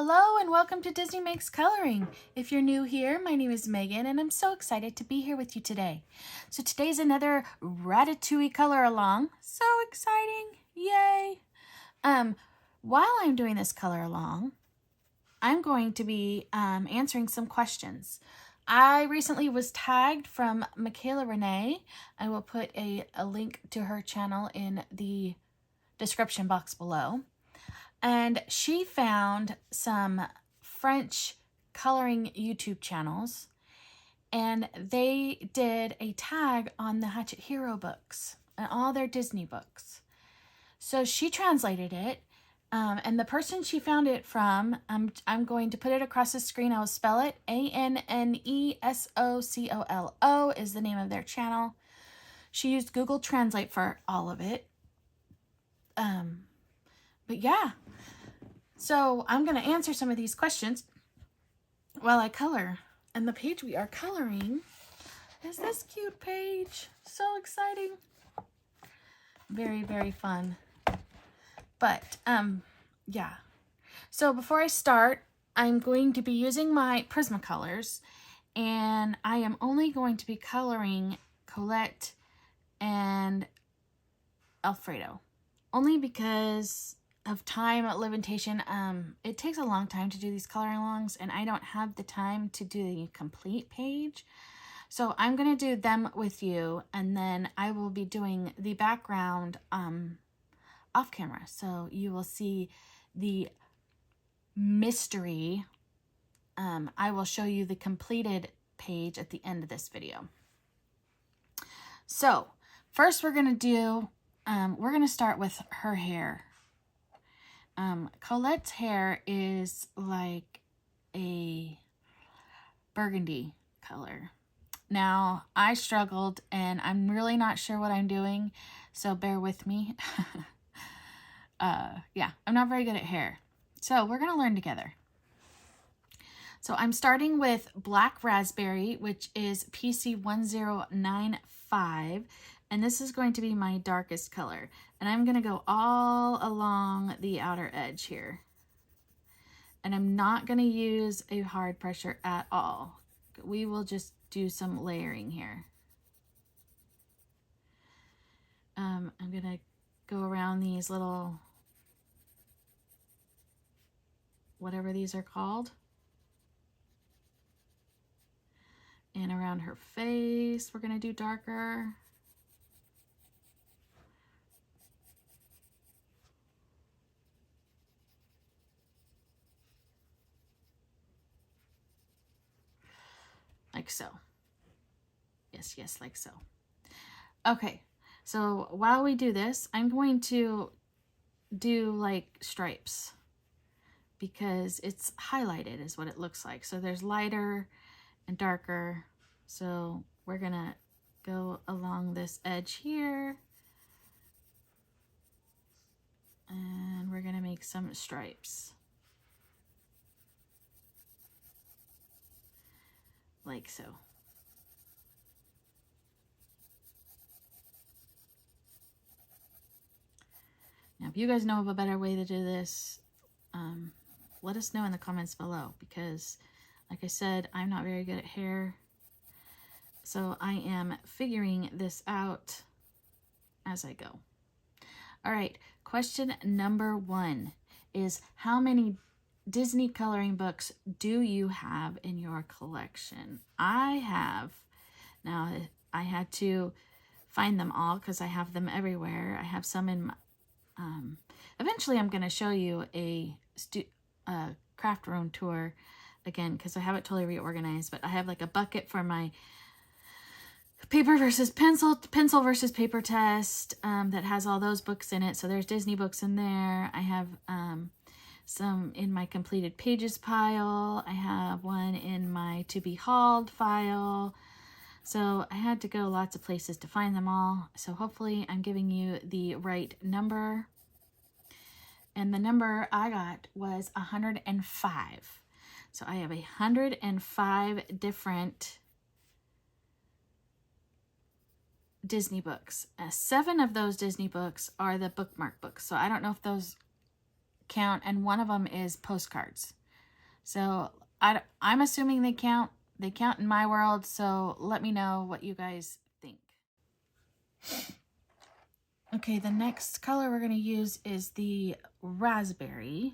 Hello and welcome to Disney Makes Coloring. If you're new here, my name is Megan and I'm so excited to be here with you today. So today's another Ratatouille color along. So exciting. Yay. While I'm doing this color along, I'm going to be answering some questions. I recently was tagged from Michaela Renee. I will put a link to her channel in the description box below. And she found some French coloring YouTube channels, and they did a tag on the Hatchet Hero books and all their Disney books. So she translated it, and the person she found it from, I'm going to put it across the screen. I will spell it. ANNESOCOLO is the name of their channel. She used Google Translate for all of it. But yeah. So I'm going to answer some of these questions while I color. And the page we are coloring is this cute page. So exciting. Very, very fun. But, yeah. So before I start, I'm going to be using my Prismacolors. And I am only going to be coloring Colette and Alfredo. Only because of time limitation. It takes a long time to do these coloring alongs, and I don't have the time to do the complete page. So I'm going to do them with you, and then I will be doing the background off camera. So you will see the mystery. I will show you the completed page at the end of this video. So first we're going to start with her hair. Colette's hair is like a burgundy color. Now, I struggled and I'm really not sure what I'm doing, so bear with me. Yeah, I'm not very good at hair. So we're going to learn together. So I'm starting with Black Raspberry, which is PC1095. And this is going to be my darkest color. And I'm going to go all along the outer edge here. And I'm not going to use a hard pressure at all. We will just do some layering here. I'm going to go around these little, whatever these are called. And around her face, we're going to do darker. Like so. Yes, like so. Okay, so while we do this, I'm going to do like stripes because it's highlighted is what it looks like. So there's lighter and darker. So we're gonna go along this edge here and we're gonna make some stripes. Like so. Now, if you guys know of a better way to do this, let us know in the comments below, because like I said, I'm not very good at hair. So I am figuring this out as I go. All right, question number 1 is, how many Disney coloring books do you have in your collection? I have. Now, I had to find them all because I have them everywhere. I have some in my, eventually I'm going to show you a craft room tour again because I have it totally reorganized, but I have like a bucket for my paper versus pencil versus paper test that has all those books in it. So there's Disney books in there. I have some in my completed pages pile. I have one in my to be hauled file. So I had to go lots of places to find them all. So hopefully I'm giving you the right number. And the number I got was 105. So I have 105 different Disney books. 7 of those Disney books are the bookmark books. So I don't know if those count, and one of them is postcards. So I'm assuming they count. They count in my world, so let me know what you guys think. Okay, the next color we're going to use is the raspberry.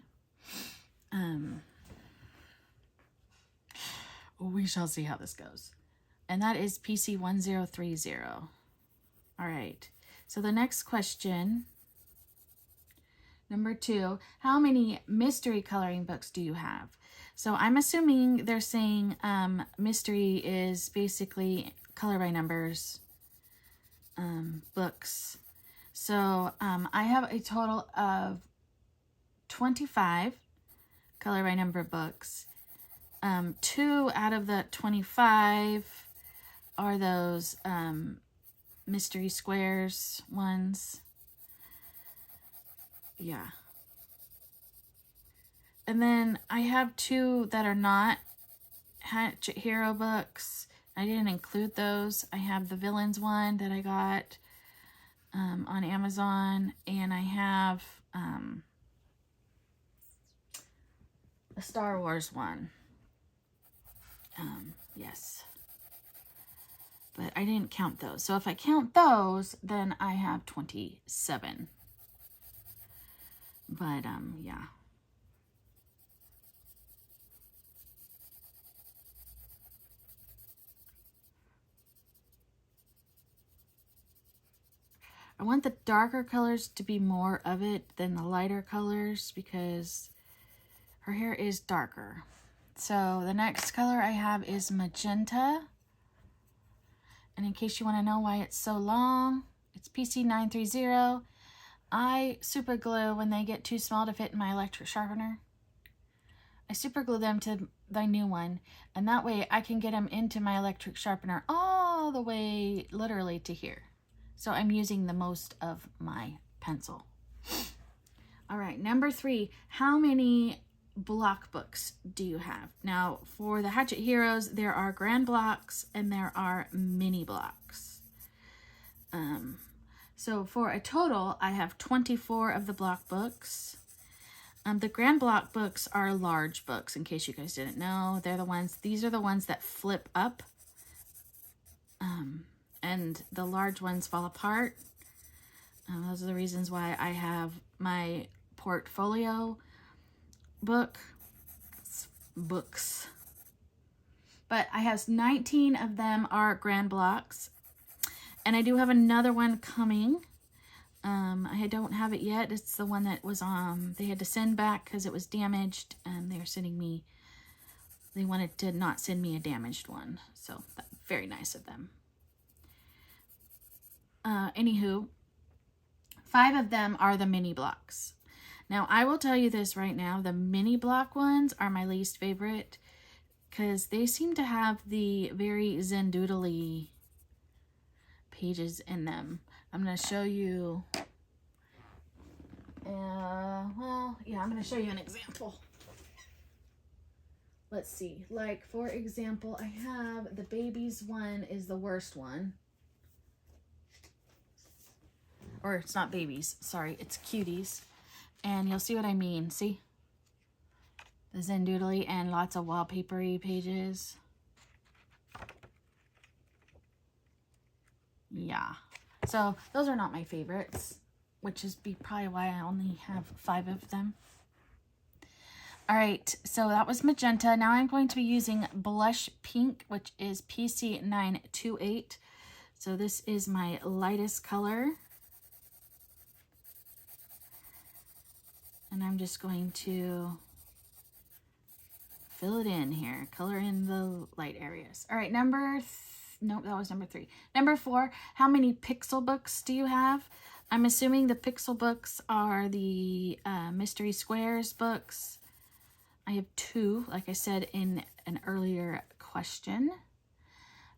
We shall see how this goes. And that is PC 1030. All right, so the next question, number 2, how many mystery coloring books do you have? So I'm assuming they're saying mystery is basically color by numbers books. So I have a total of 25 color by number books. 2 out of the 25 are those mystery squares ones. Yeah. And then I have 2 that are not Hatchet Hero books. I didn't include those. I have the Villains one that I got on Amazon, and I have a Star Wars one. Yes. But I didn't count those. So if I count those, then I have 27. But yeah. I want the darker colors to be more of it than the lighter colors because her hair is darker. So the next color I have is magenta. And in case you want to know why it's so long, it's PC 930. I super glue when they get too small to fit in my electric sharpener. I super glue them to the new one, and that way I can get them into my electric sharpener all the way literally to here. So I'm using the most of my pencil. All right, number 3, how many block books do you have? Now, for the Hatchet Heroes, there are grand blocks and there are mini blocks. So for a total, I have 24 of the block books. The grand block books are large books, in case you guys didn't know. They're the ones, these are the ones that flip up. And the large ones fall apart. Those are the reasons why I have my portfolio books. But I have 19 of them are grand blocks. And I do have another one coming. I don't have it yet. It's the one that was they had to send back because it was damaged, and they're sending me, they wanted to not send me a damaged one. So very nice of them. Anywho, 5 of them are the mini blocks. Now, I will tell you this right now, the mini block ones are my least favorite because they seem to have the very Zendoodle-y pages in them. I'm going to show you, well, yeah, I'm going to show you an example. Let's see, like, for example, I have the babies one is the worst one. Or it's not babies, sorry, it's cuties. And you'll see what I mean, see? The Zendoodle and lots of wallpapery pages. Yeah, so those are not my favorites, which is probably why I only have 5 of them. All right, so that was magenta. Now I'm going to be using blush pink, which is PC 928. So this is my lightest color. And I'm just going to fill it in here, color in the light areas. All right, nope, that was number 3. Number 4, how many pixel books do you have? I'm assuming the pixel books are the Mystery Squares books. I have 2, like I said in an earlier question.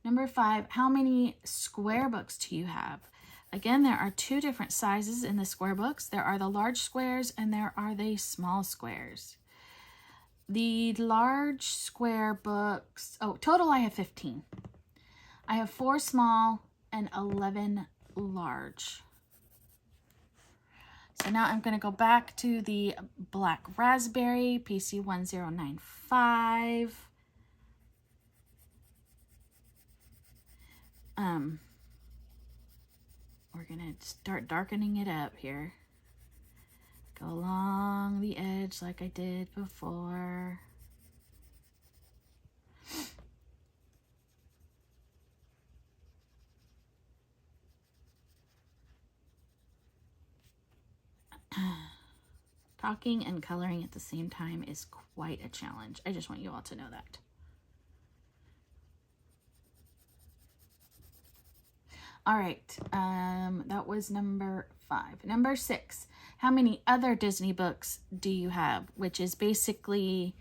Number 5, how many square books do you have? Again, there are 2 different sizes in the square books. There are the large squares and there are the small squares. The large square books, total I have 15. I have 4 small and 11 large. So now I'm going to go back to the Black Raspberry, PC 1095. We're going to start darkening it up here. Go along the edge like I did before. Talking and coloring at the same time is quite a challenge. I just want you all to know that. All right, that was number 5. Number 6, how many other Disney books do you have? Which is basically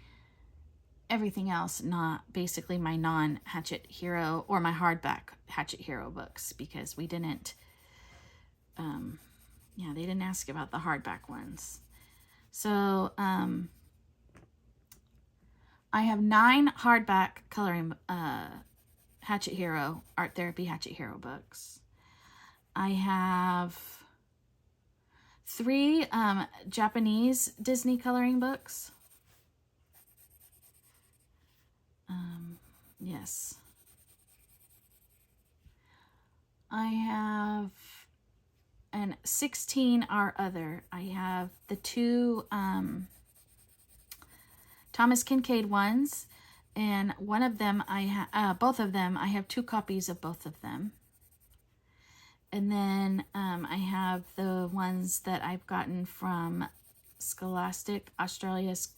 everything else, not basically my non-Hatchet Hero or my hardback Hatchet Hero books, because we didn't, yeah, they didn't ask about the hardback ones. So I have 9 hardback coloring Hatchet Hero, Art Therapy Hatchet Hero books. I have 3 Japanese Disney coloring books. Yes. I have, and 16 are other. I have the 2 Thomas Kincaid ones, and one of them I have, both of them, I have 2 copies of both of them. And then I have the ones that I've gotten from Scholastic, Australia's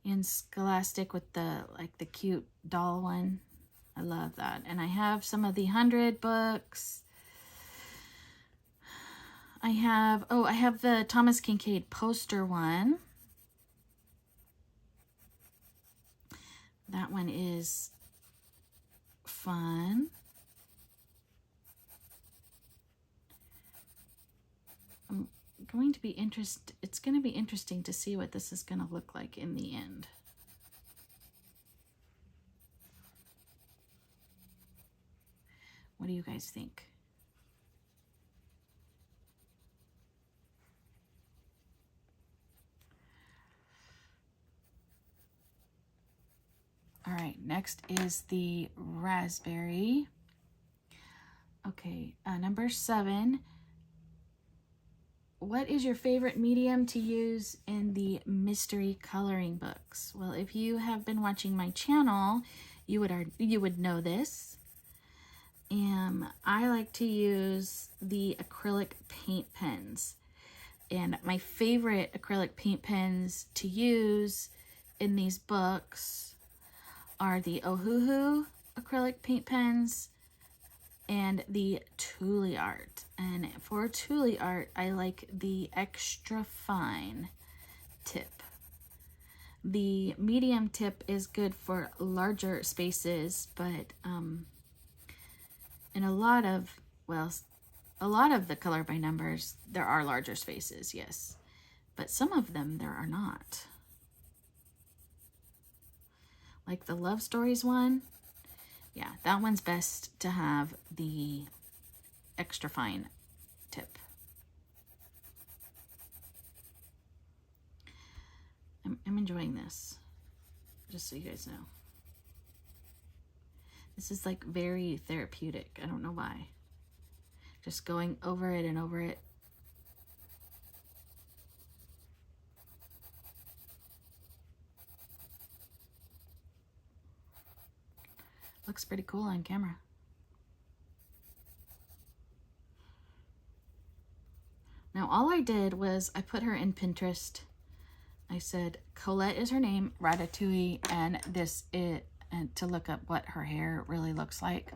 in Scholastic, with the the cute doll one. I love that. And I have some of the 100 books. I have, oh, I have the Thomas Kincaid poster one. That one is fun. I'm going to be it's going to be interesting to see what this is going to look like in the end. What do you guys think? All right, next is the raspberry. Okay, number 7. What is your favorite medium to use in the mystery coloring books? Well, if you have been watching my channel, you would know this. I like to use the acrylic paint pens. And my favorite acrylic paint pens to use in these books are the Ohuhu acrylic paint pens and the Thule Art. And for Thule Art, I like the extra fine tip. The medium tip is good for larger spaces, but in a lot of the color by numbers, there are larger spaces, yes. But some of them there are not. Like the Love Stories one, yeah, that one's best to have the extra fine tip. I'm enjoying this, just so you guys know. This is like very therapeutic. I don't know why. Just going over it and over it. Looks pretty cool on camera. Now all I did was I put her in Pinterest. I said Colette is her name, Ratatouille, and this is, and to look up what her hair really looks like.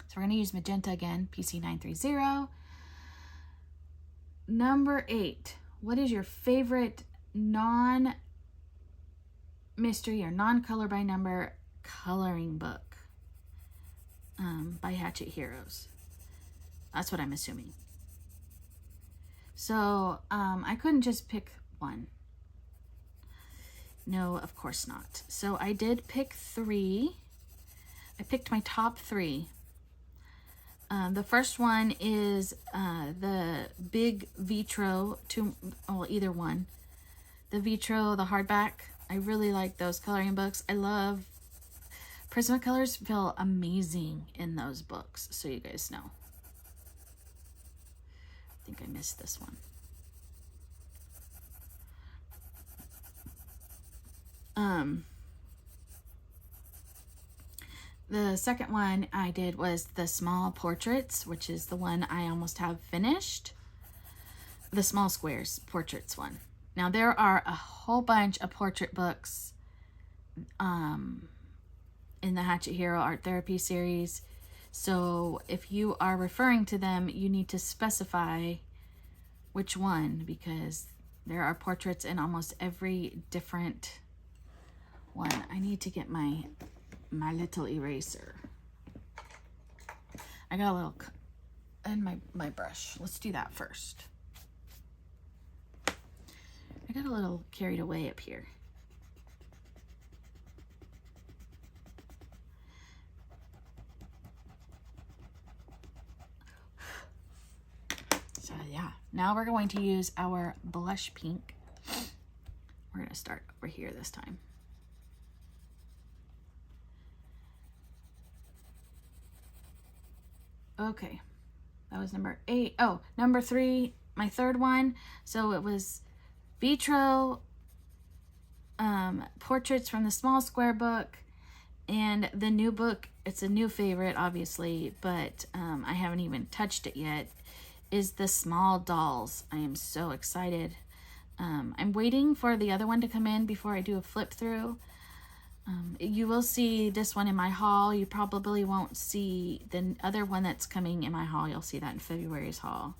So we're going to use magenta again, PC 930. Number 8. What is your favorite non-mystery or non-color by number coloring book by Hatchet Heroes? That's what I'm assuming. So I couldn't just pick one. No, of course not. So I did pick 3. I picked my top 3. The first one is the big Vitro, well, either one. The Vitro, the hardback. I really like those coloring books. I love Prismacolors, feel amazing in those books, so you guys know. I think I missed this one. The second one I did was the small portraits, which is the one I almost have finished. The small squares portraits one. Now there are a whole bunch of portrait books in the Hatchet Hero Art Therapy series. So if you are referring to them, you need to specify which one, because there are portraits in almost every different one. I need to get my little eraser. I got a little, and my brush. Let's do that first. I got a little carried away up here. So yeah, now we're going to use our blush pink. We're going to start over here this time. Okay, that was number 8. Oh, number 3, my third one. So it was Vitro, portraits from the small square book, and the new book. It's a new favorite, obviously, but I haven't even touched it yet. Is the small dolls. I am so excited. I'm waiting for the other one to come in before I do a flip through. You will see this one in my haul. You probably won't see the other one that's coming in my haul. You'll see that in February's haul,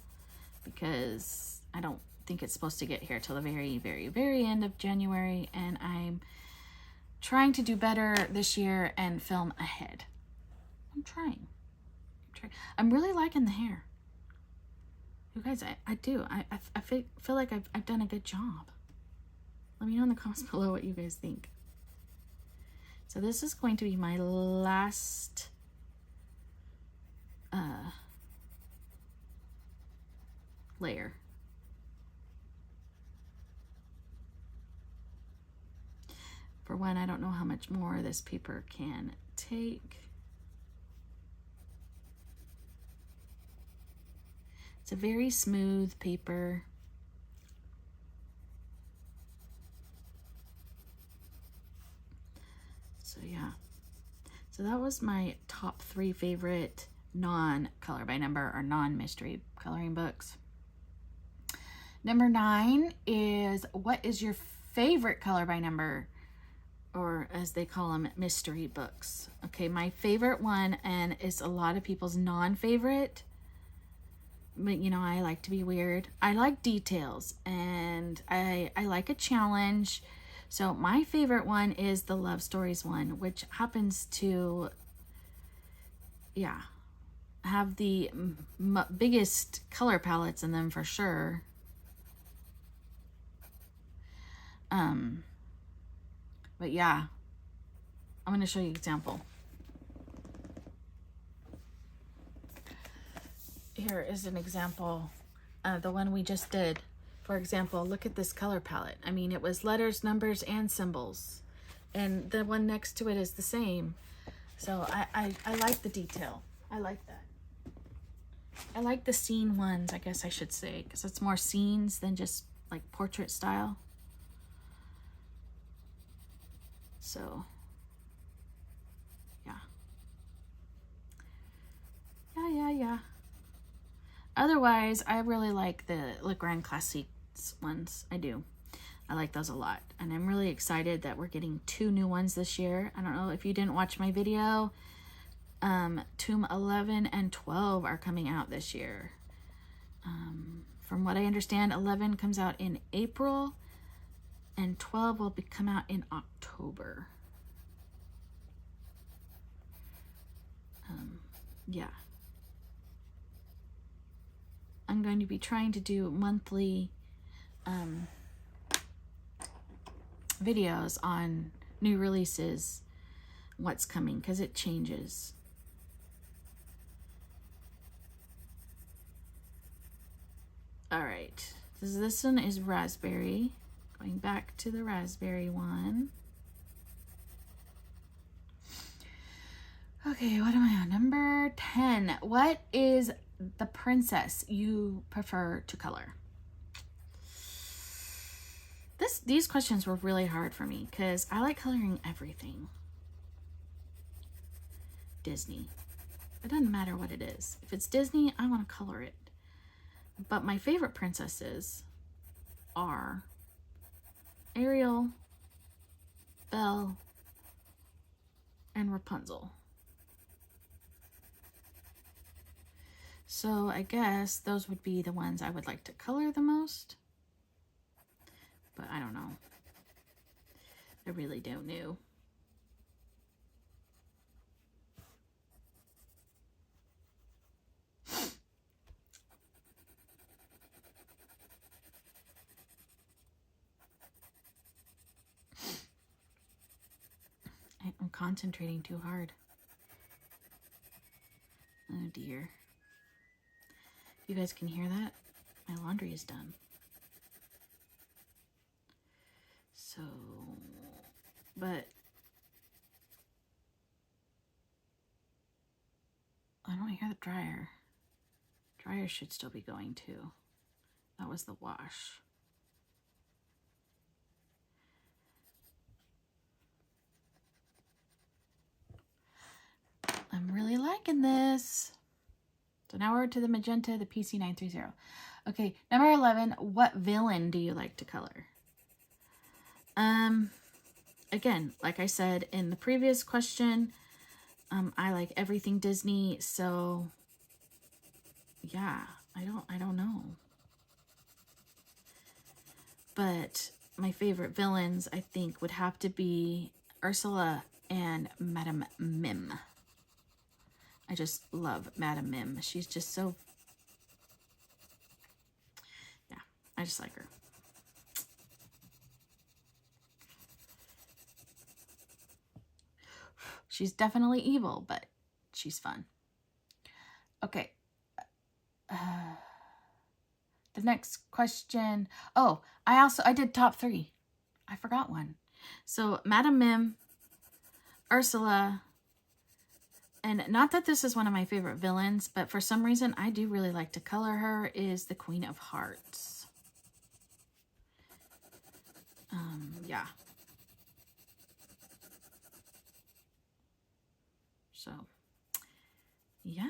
because I don't think it's supposed to get here till the very, very, very end of January, and I'm trying to do better this year and film ahead. I'm trying. I'm really liking the hair. You guys, I do. I feel like I've done a good job. Let me know in the comments below what you guys think. So this is going to be my last layer. For one, I don't know how much more this paper can take. It's a very smooth paper. So yeah, so that was my top 3 favorite non-color by number or non-mystery coloring books. Number 9 is, what is your favorite color by number, or as they call them, mystery books? Okay, my favorite one, and it's a lot of people's non-favorite, but you know, I like to be weird. I like details, and I like a challenge. So my favorite one is the Love Stories one, which happens to, yeah, have the biggest color palettes in them for sure. But yeah, I'm going to show you an example. Here is an example, the one we just did. For example, look at this color palette. I mean, it was letters, numbers, and symbols. And the one next to it is the same. So I like the detail. I like that. I like the scene ones, I guess I should say, because it's more scenes than just like portrait style. So, yeah. Yeah. Otherwise, I really like the Le Grand Classiques ones. I do. I like those a lot. And I'm really excited that we're getting 2 new ones this year. I don't know if you didn't watch my video. Tomb 11 and 12 are coming out this year. From what I understand, 11 comes out in April and 12 will come out in October. Yeah. I'm going to be trying to do monthly videos on new releases, what's coming, because it changes. All right. This one is raspberry. Going back to the raspberry one. Okay, what am I on? Number 10. What is the princess you prefer to color? These questions were really hard for me because I like coloring everything. Disney. It doesn't matter what it is. If it's Disney, I want to color it. But my favorite princesses are Ariel, Belle, and Rapunzel. So I guess those would be the ones I would like to color the most. But I don't know. I really don't know. I'm concentrating too hard. Oh dear. You guys can hear that? My laundry is done. So, but I don't hear the dryer. Dryer should still be going too. That was the wash. I'm really liking this. So now we're to the magenta, the PC930. Okay, number 11, what villain do you like to color? Again, like I said in the previous question, I like everything Disney, so yeah, I don't know. But my favorite villains, I think, would have to be Ursula and Madame Mim. I just love Madame Mim. She's just so, yeah, I just like her. She's definitely evil, but she's fun. Okay. The next question. Oh, I did top 3. I forgot one. So Madame Mim, Ursula, and not that this is one of my favorite villains, but for some reason I do really like to color her, is the Queen of Hearts. Yeah. So, yeah.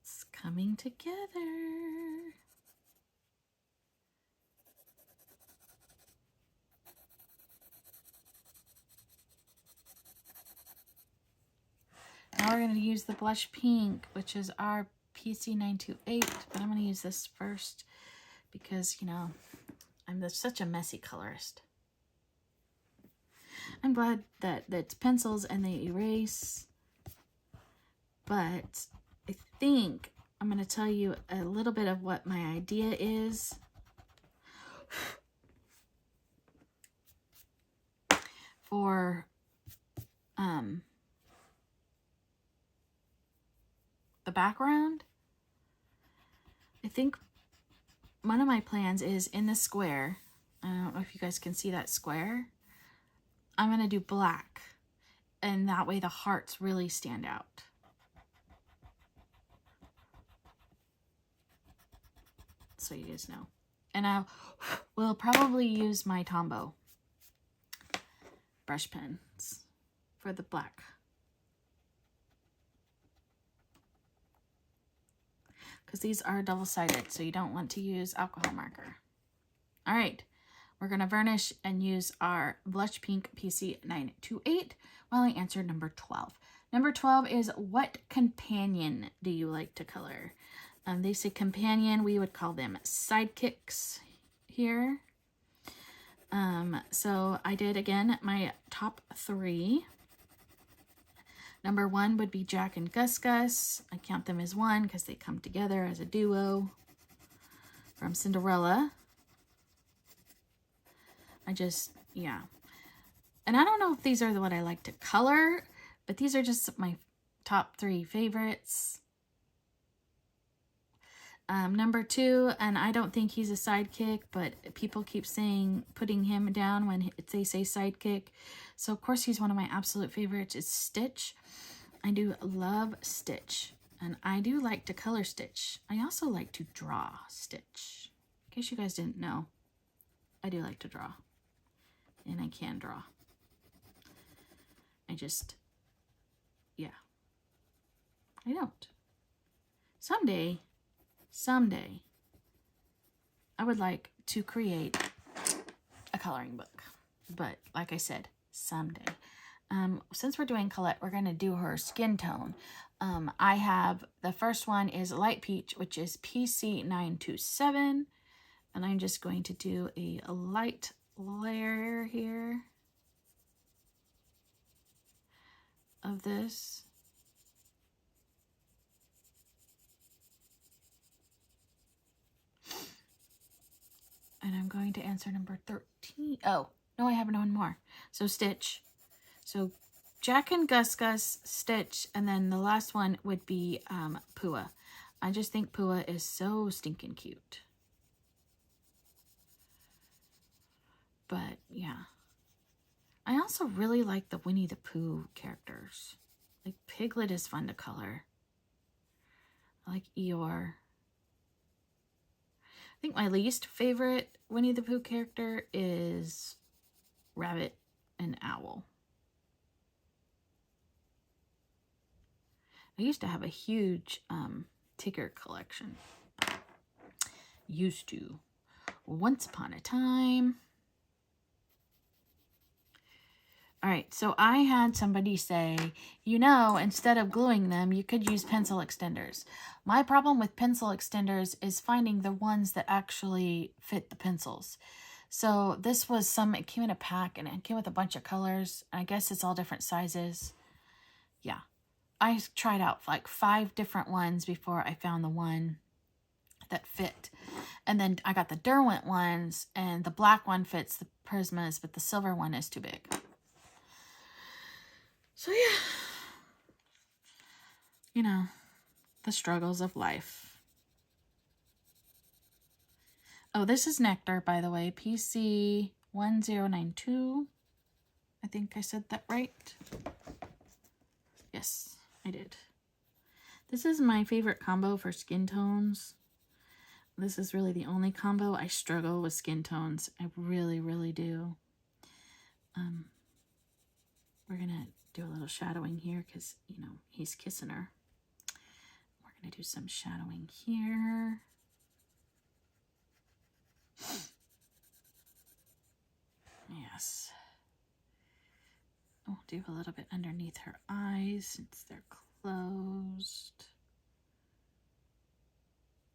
It's coming together. Now we're going to use the blush pink, which is our PC928, but I'm going to use this first because, you know, I'm such a messy colorist. I'm glad that it's pencils and they erase, but I think I'm going to tell you a little bit of what my idea is. For the background. I think one of my plans is in the square. I don't know if you guys can see that square. I'm going to do black, and that way the hearts really stand out. So you guys know. And I will probably use my Tombow brush pens for the black. Because these are double-sided, so you don't want to use alcohol marker. All right, we're going to varnish and use our blush pink PC928 while I answer number 12. Number 12 is, what companion do you like to color? They say companion, we would call them sidekicks here. So I did, again, my top 3. Number 1 would be Jack and Gus Gus. I count them as one because they come together as a duo from Cinderella. Yeah. And I don't know if these are what I like to color, but these are just my top 3 favorites. Number 2, and I don't think he's a sidekick, but people keep saying, putting him down when they say sidekick. So, of course, he's one of my absolute favorites. It's Stitch. I do love Stitch, and I do like to color Stitch. I also like to draw Stitch. In case you guys didn't know, I do like to draw, and I can draw. I just, yeah, I don't. Someday, I would like to create a coloring book. But like I said, someday. Since we're doing Colette, we're going to do her skin tone. I have, the first one is Light Peach, which is PC927. And I'm just going to do a light layer here of this. And I'm going to answer number 13. Oh, no, I have one more. So Stitch. So Jack and Gus Gus, Stitch, and then the last one would be Pua. I just think Pua is so stinking cute. But yeah. I also really like the Winnie the Pooh characters. Like Piglet is fun to color. I like Eeyore. I think my least favorite Winnie the Pooh character is Rabbit and Owl. I used to have a huge Tigger collection. Used to. Once upon a time. All right, so I had somebody say, you know, instead of gluing them, you could use pencil extenders. My problem with pencil extenders is finding the ones that actually fit the pencils. So this was it came in a pack and it came with a bunch of colors. I guess it's all different sizes. Yeah, I tried out like 5 different ones before I found the one that fit. And then I got the Derwent ones, and the black one fits the Prismas, but the silver one is too big. So yeah, you know, the struggles of life. Oh, this is Nectar, by the way, PC1092. I think I said that right. Yes, I did. This is my favorite combo for skin tones. This is really the only combo. I struggle with skin tones. I really, really do. We're going to do a little shadowing here because, you know, he's kissing her. We're going to do some shadowing here. Yes. We'll do a little bit underneath her eyes since they're closed.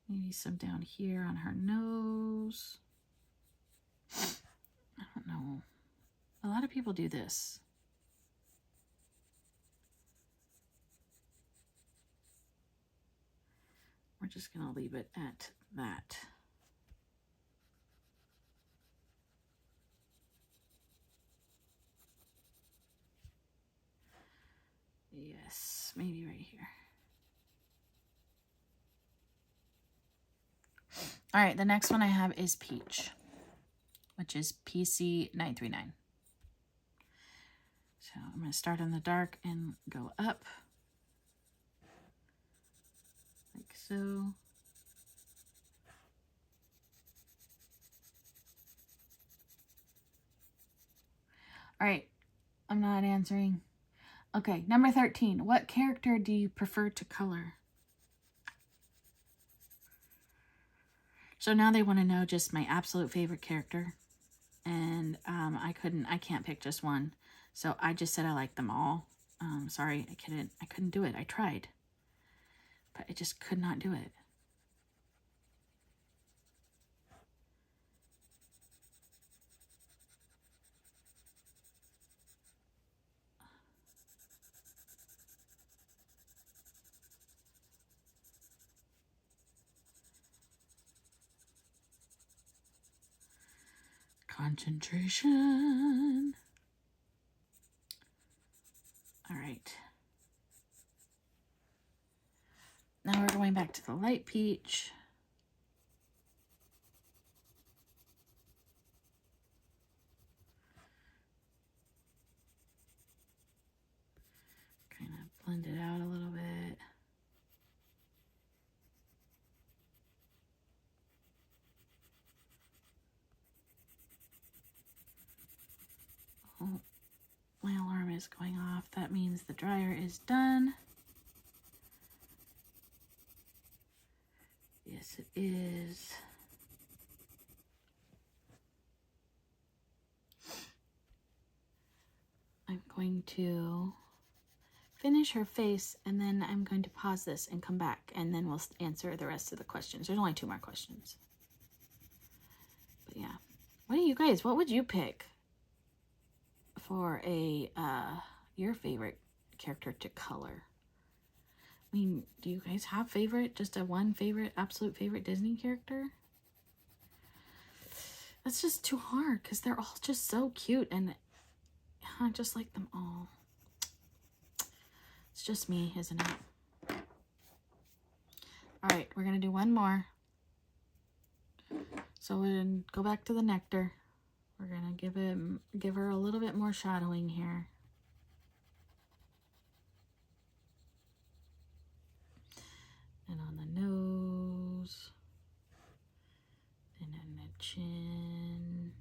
Maybe some down here on her nose. I don't know. A lot of people do this. We're just going to leave it at that. Yes, maybe right here. All right, the next one I have is Peach, which is PC939. So I'm going to start in the dark and go up. Like so. All right, I'm not answering. Okay, number 13. What character do you prefer to color? So now they want to know just my absolute favorite character. And I can't pick just one. So I just said I like them all. Sorry, I couldn't do it. I tried. But I just could not do it. Concentration. All right. Now we're going back to the Light Peach. is going off. That means the dryer is done. Yes, it is. I'm going to finish her face, and then I'm going to pause this and come back, and then we'll answer the rest of the questions. There's only 2 more questions. But yeah. What do you guys, what would you pick for a your favorite character to color? I mean, do you guys have just a one favorite, absolute favorite Disney character? That's just too hard because they're all just so cute, and I just like them all. It's just me, isn't it? All right, we're gonna do one more. So we're gonna go back to the nectar. We're gonna give her a little bit more shadowing here. And on the nose. And on the chin.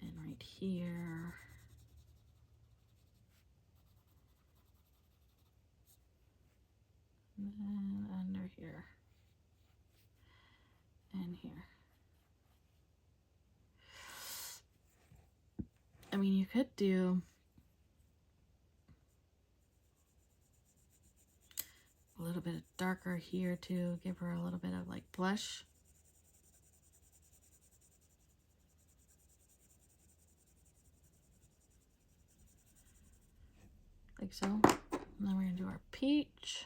And right here. And then under here. And here. I mean, you could do a little bit darker here to give her a little bit of like blush. Like so. And then we're gonna do our peach.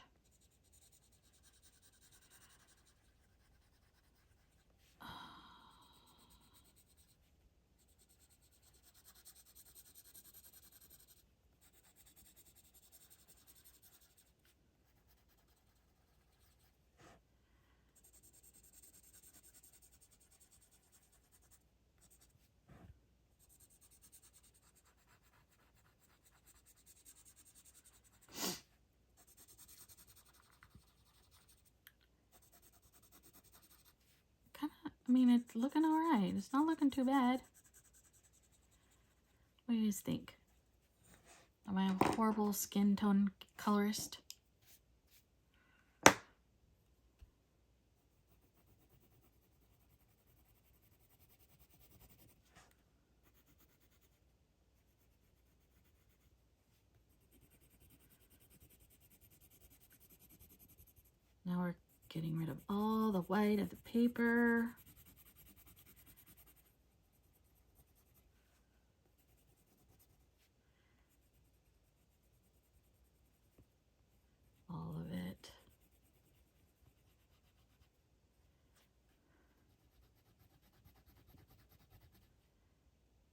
I mean, it's looking all right. It's not looking too bad. What do you guys think? Am I a horrible skin tone colorist? Now we're getting rid of all the white of the paper. All of it.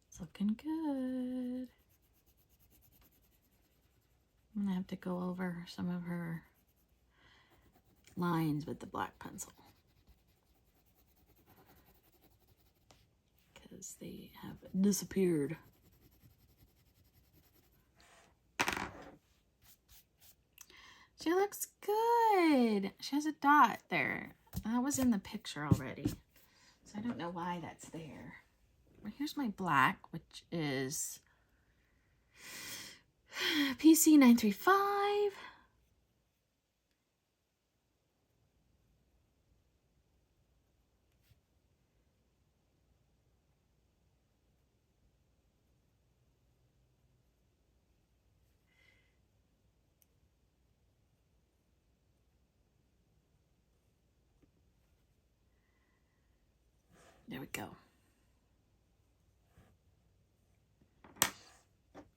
It's looking good. I'm gonna have to go over some of her lines with the black pencil because they have disappeared. She looks good. She has a dot there. That was in the picture already, so I don't know why that's there. Well, here's my black, which is PC 935. There we go.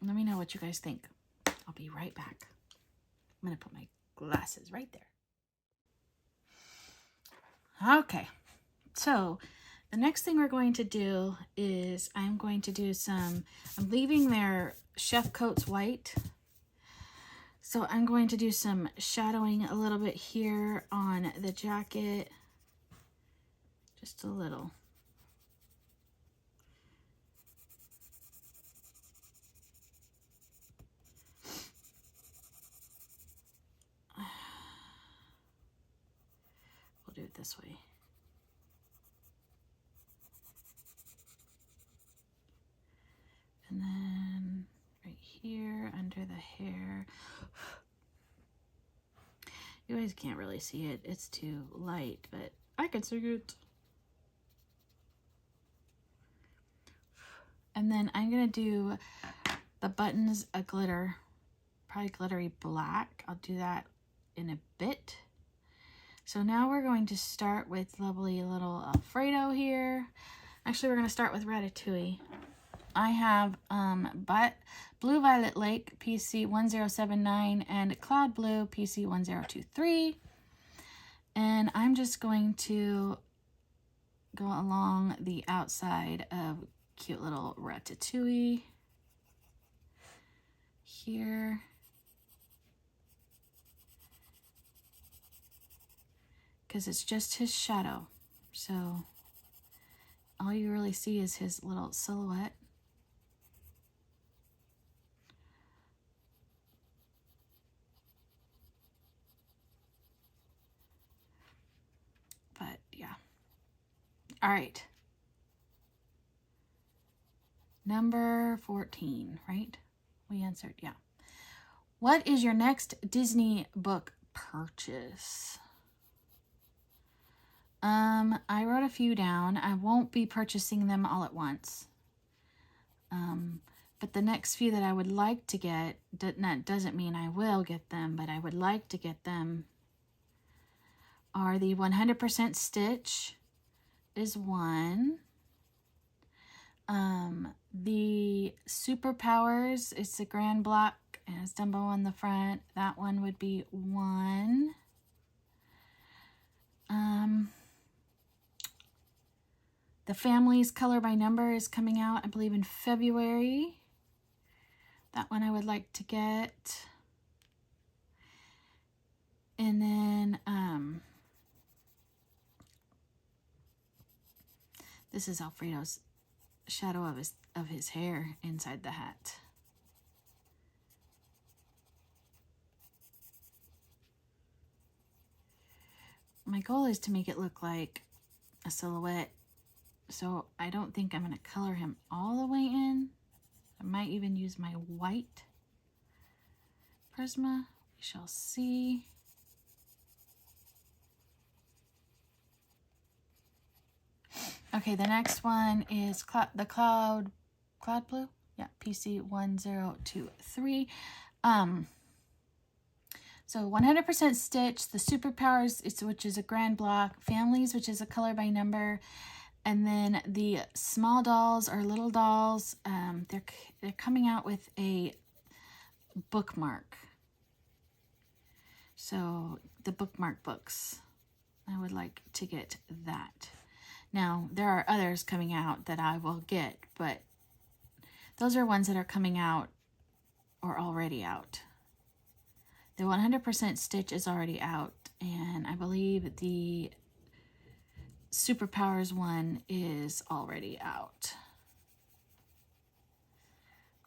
Let me know what you guys think. I'll be right back. I'm going to put my glasses right there. Okay. So the next thing we're going to do is I'm leaving their chef coats white. So I'm going to do some shadowing a little bit here on the jacket. Just a little. We'll do it this way. under the hair. You guys can't really see it. It's too light, but I can see it. And then I'm going to do the buttons a glitter, probably glittery black. I'll do that in a bit. So now we're going to start with lovely little Alfredo here. Actually, we're going to start with Ratatouille. I have Blue Violet Lake PC 1079 and Cloud Blue PC 1023. And I'm just going to go along the outside of cute little Ratatouille here. Because it's just his shadow. So all you really see is his little silhouette. But yeah. All right. Number 14, right? We answered, yeah. What is your next Disney book purchase? I wrote a few down. I won't be purchasing them all at once. But the next few that I would like to get, that doesn't mean I will get them, but I would like to get them, are the 100% Stitch is one. The Superpowers, it's a grand block and it's Dumbo on the front. That one would be one. The Families Color by Number is coming out, I believe, in February. That one I would like to get. And then, this is Alfredo's shadow of his hair inside the hat. My goal is to make it look like a silhouette, so I don't think I'm going to color him all the way in. I might even use my white Prisma. We shall see. Okay, the next one is the Cloud Blue. Yeah, PC 1023. So 100% Stitch, the Superpowers, which is a grand block, Families, which is a color by number, and then the small dolls or little dolls. They're coming out with a bookmark. So the bookmark books, I would like to get that. Now, there are others coming out that I will get, but those are ones that are coming out or already out. The 100% Stitch is already out, and I believe the Superpowers one is already out.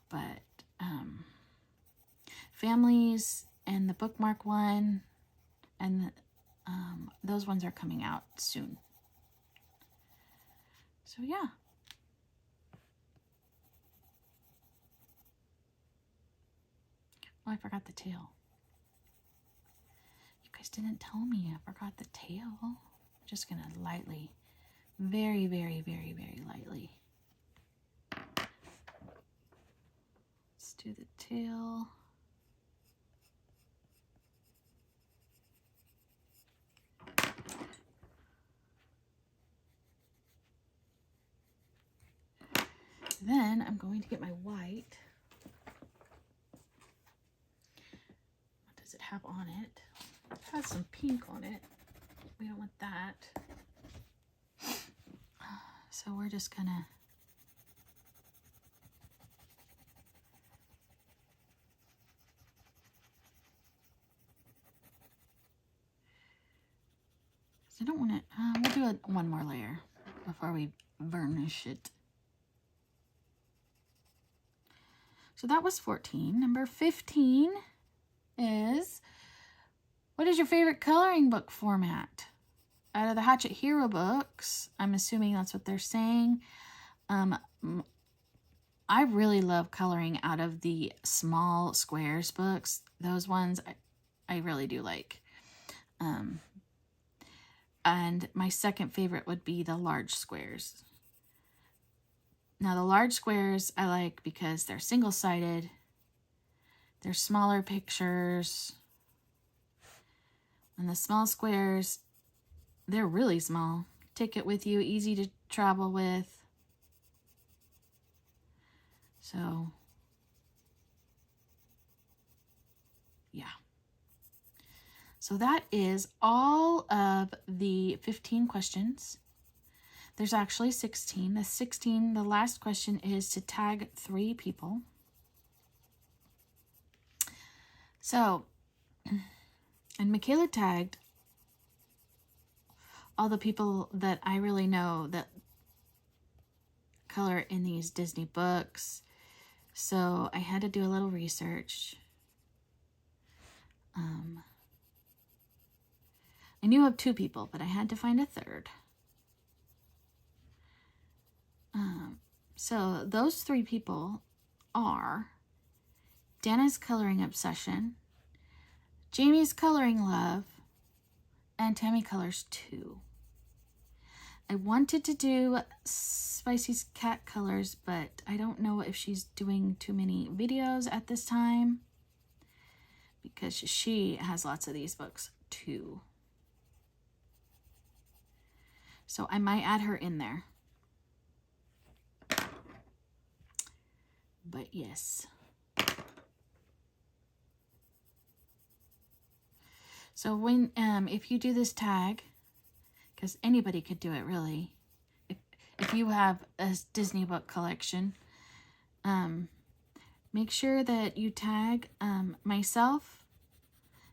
But Families and the bookmark one, and those ones are coming out soon. So yeah. Oh, I forgot the tail. You guys didn't tell me I forgot the tail. I'm just gonna lightly, very, very, very, very lightly. Let's do the tail. Then I'm going to get my white. What does it have on it? It has some pink on it. We don't want that. So we're just gonna I don't want it. We'll do one more layer before we varnish it. So that was 14. Number 15 is, what is your favorite coloring book format? Out of the Hatchet Hero books, I'm assuming that's what they're saying. I really love coloring out of the small squares books. Those ones I really do like. And my second favorite would be the large squares. Now the large squares I like because they're single-sided. They're smaller pictures. And the small squares, they're really small. Take it with you, easy to travel with. So, yeah. So that is all of the 15 questions. There's actually 16. The last question is to tag 3 people. So, and Michaela tagged all the people that I really know that color in these Disney books. So I had to do a little research. I knew of 2 people, but I had to find a third. So those 3 people are Dana's Coloring Obsession, Jamie's Coloring Love, and Tammy Colors 2. I wanted to do Spicy's Cat Colors, but I don't know if she's doing too many videos at this time because she has lots of these books too. So I might add her in there. But yes. So when if you do this tag, because anybody could do it really, if you have a Disney book collection, make sure that you tag myself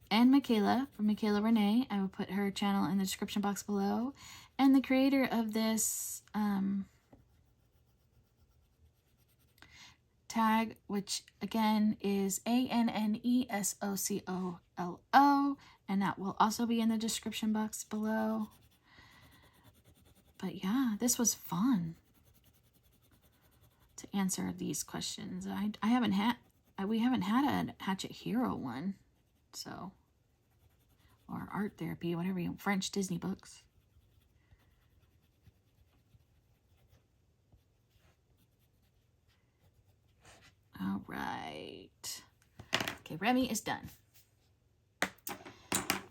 and Michaela, from Michaela Renee. I will put her channel in the description box below, and the creator of this tag, which again is ANNESOCOLO, and that will also be in the description box below. But yeah, this was fun to answer these questions. We haven't had a Hatchet Hero one, so, or art therapy, whatever you, French Disney books. All right. Okay, Remy is done.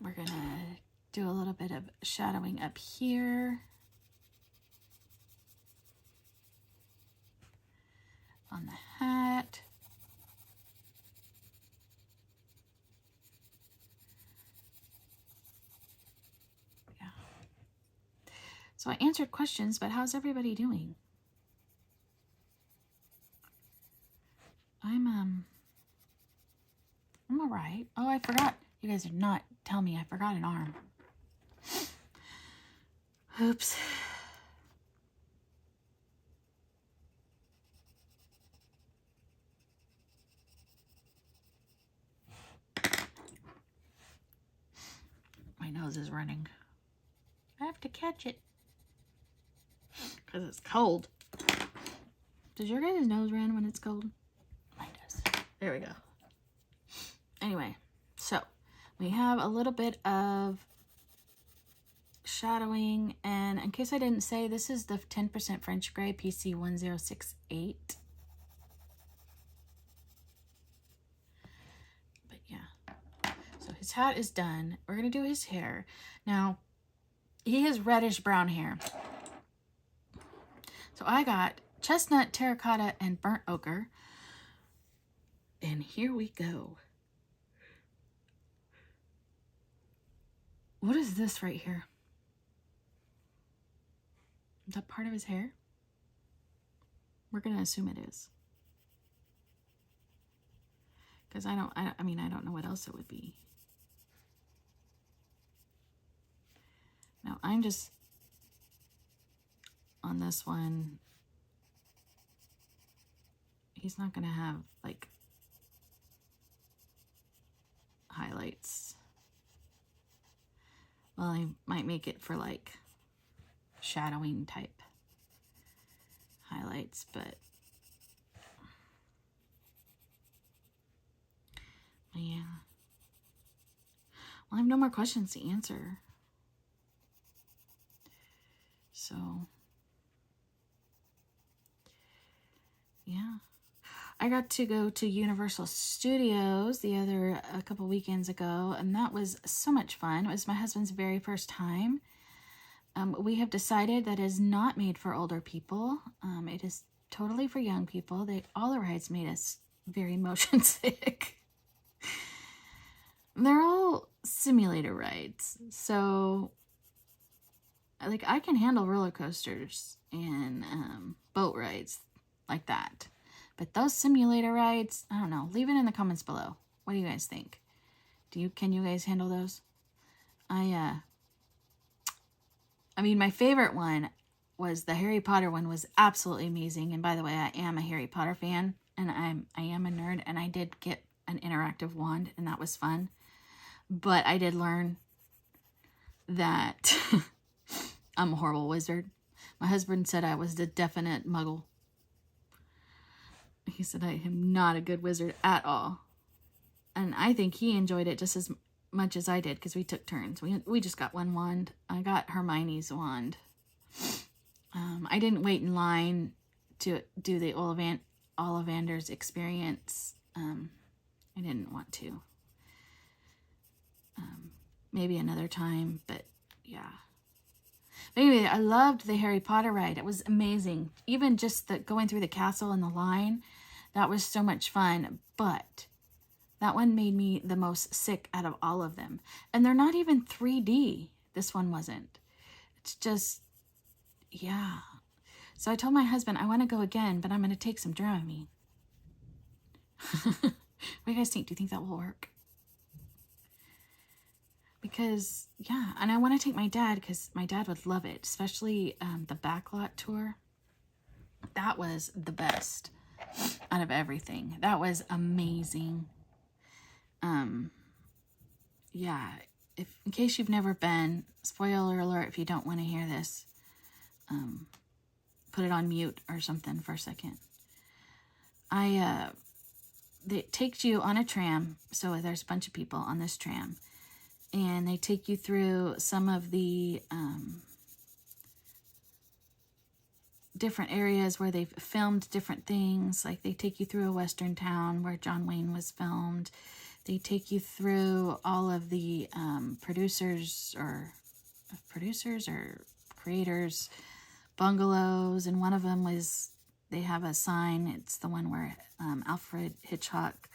We're gonna do a little bit of shadowing up here. On the hat. Yeah. So I answered questions, but how's everybody doing? I'm all right. Oh, I forgot. You guys did not tell me I forgot an arm. Oops. My nose is running. I have to catch it because it's cold. Does your guys' nose run when it's cold? Mine does. There we go. Anyway, so we have a little bit of shadowing, and in case I didn't say, this is the 10% French Gray PC 1068. But yeah, so his hat is done. We're gonna do his hair. Now, he has reddish brown hair. So I got chestnut, terracotta, and burnt ochre. And here we go. What is this right here? Is that part of his hair? We're going to assume it is. Because I don't know what else it would be. Now, I'm just on this one. He's not going to have, like, highlights. Well, I might make it for, like, shadowing type highlights, but Yeah. Well, I have no more questions to answer. So, yeah. I got to go to Universal Studios a couple weekends ago, and that was so much fun. It was my husband's very first time. We have decided that it is not made for older people. It is totally for young people. All the rides made us very motion sick. They're all simulator rides. So, like, I can handle roller coasters and boat rides like that. But those simulator rides, I don't know. Leave it in the comments below. What do you guys think? Can you guys handle those? I mean, my favorite one was the Harry Potter one. Was absolutely amazing. And by the way, I am a Harry Potter fan, and I am a nerd, and I did get an interactive wand, and that was fun. But I did learn that I'm a horrible wizard. My husband said I was the definite muggle. He said I am not a good wizard at all. And I think he enjoyed it just as much as I did, because we took turns. We just got one wand. I got Hermione's wand. I didn't wait in line to do the Ollivander's experience. I didn't want to. Maybe another time, but yeah. But anyway, I loved the Harry Potter ride. It was amazing. Even just going through the castle and the line, that was so much fun. But that one made me the most sick out of all of them. And they're not even 3D. This one wasn't. It's just, yeah. So I told my husband, I want to go again, but I'm going to take some Dramamine. What do you guys think? Do you think that will work? Because, yeah, and I want to take my dad, because my dad would love it, especially the backlot tour. That was the best out of everything. That was amazing. Yeah, in case you've never been, spoiler alert if you don't want to hear this, put it on mute or something for a second. It takes you on a tram, so there's a bunch of people on this tram. And they take you through some of the different areas where they've filmed different things. Like they take you through a western town where John Wayne was filmed. They take you through all of the producers or creators' bungalows. And one of them they have a sign. It's the one where Alfred Hitchcock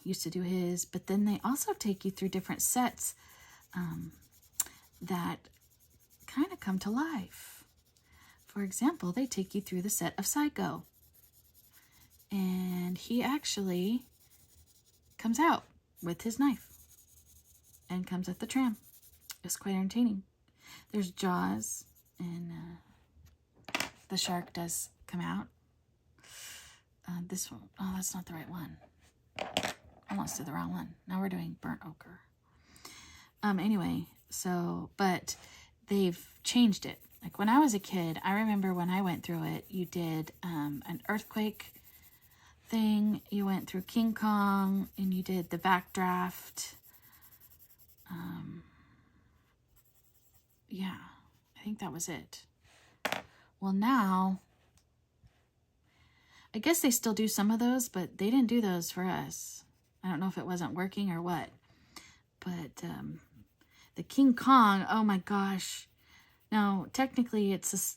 used to do his, but then they also take you through different sets that kind of come to life. For example, they take you through the set of Psycho, and he actually comes out with his knife and comes at the tram. It's quite entertaining. There's Jaws, and the shark does come out. This one, oh, that's not the right one. Almost did the wrong one. Now we're doing burnt ochre. Anyway, but they've changed it. Like when I was a kid, I remember when I went through it, you did an earthquake thing. You went through King Kong, and you did the backdraft. Yeah, I think that was it. Well, now, I guess they still do some of those, but they didn't do those for us. I don't know if it wasn't working or what. But the King Kong, oh my gosh. Now, technically it's